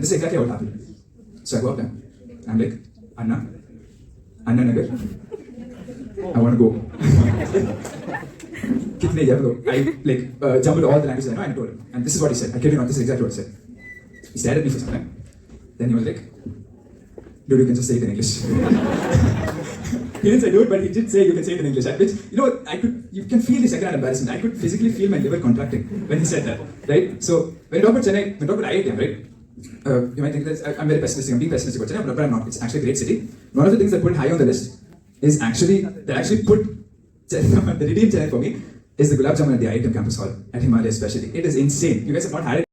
this is exactly what happened. So I go up there. I'm like, Anna Nagar, I want to go. Kitne year ago, I jumbled all the languages I know and I told him. And this is what he said. I kid you not, this is exactly what he said. He stared at me for some time. Then he was like, dude, you can just say it in English. He didn't say dude, but he did say you can say it in English. Which, you can feel the second embarrassment. I could physically feel my liver contracting when he said that, right? So when you talk about Chennai, when you talk about IITM, right? You might think that I'm very pessimistic, I'm being pessimistic about Chennai, but I'm not. It's actually a great city. One of the things that put it high on the list is that put the redeem Chennai for me is the Gulab Jamun at the IITM campus hall at Himalaya especially. It is insane. You guys have not had it.